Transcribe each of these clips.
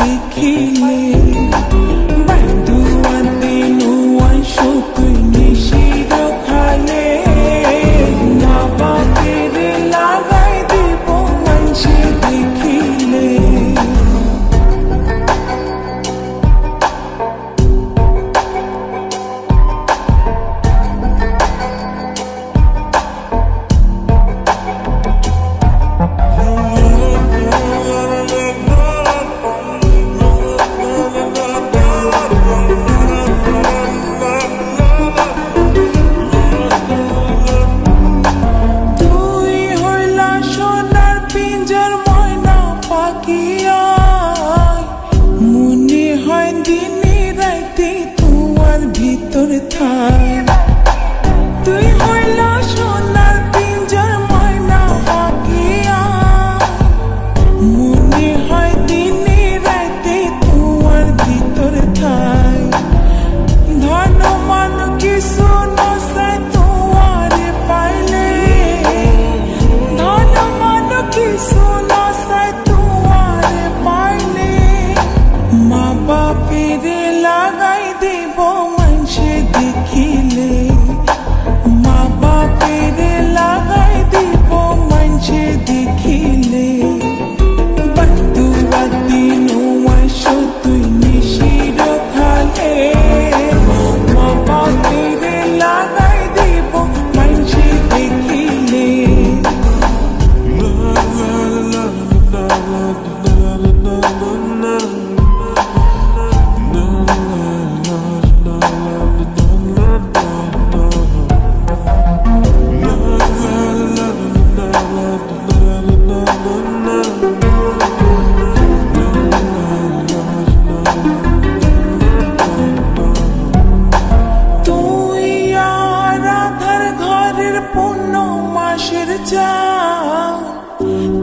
দেখিলে বাইদুয়াতে নুয়াই সতুই নিশির খালে না বাপের লাগাই দিব মানসে দেখিলে মনে হয় দিনে রাইতে তোমার ভিতর থাই তুই হইলা সোনার পিঞ্জর ময়না পাখিয়া মনে হয় দিনে রাইতে তোমার ভিতর থাই ধন মান কিছু নসাই তোমার পাইলে ধন মান কিছু নসাই তোমার পাইলে মা বাপের লাগাই দেব মানসে দেখিলে মা বাপের লাগাই দেব মানসে দেখিলে বাদুয়াতি নুয়াই সতুই নিশির খালে মা বাপের লাগাই দেব মানসে দেখিলে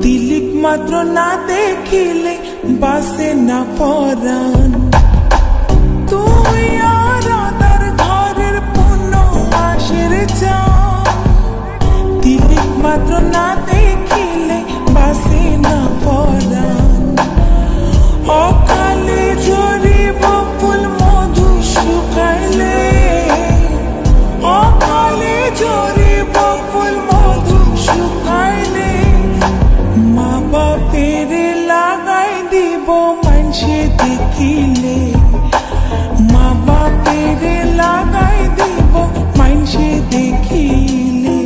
তিলিক মাত্র না দেখিলে বাসে না পরাণ তুই আর আদার ঘরের পূর্ণ মাসের চাঁদ তিলিক মাত্র না দেখিলে বাসে না পরাণ অকালে ঝরিব ফুল মধু শুকাইলে অকালে ঝরিব ফুল মধু শুকাইলে মা বাপের লাগাই দিব মানসে দেখিলে মা বাপের লাগাই দিব মানসে দেখিলে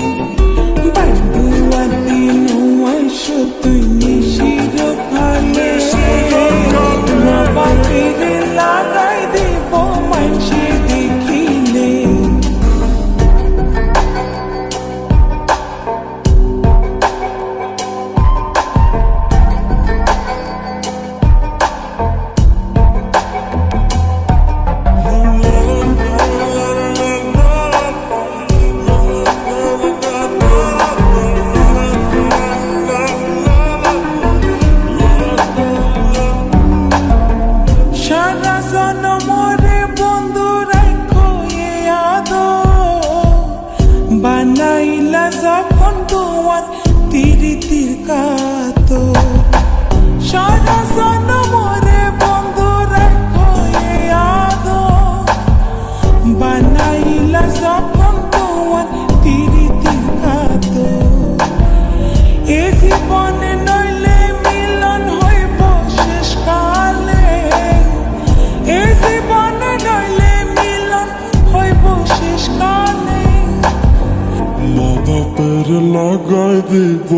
বাদুয়াতে নুয়াই সতুই নিশির খালে মা বাপের লাগাই দিব মানসে দেখিলে বানাইলা যখন তোমার তিরিতির কাতো সারা জনমরে বন্ধু রাখো আদো বানাইলা যখন তোমার তিরিতির কাতো এ জীবনে নইলে মিলন হইব শেষ কালে এ জীবনে নইলে মিলন হইব শেষ কালে মা বাপের লাগাই দিব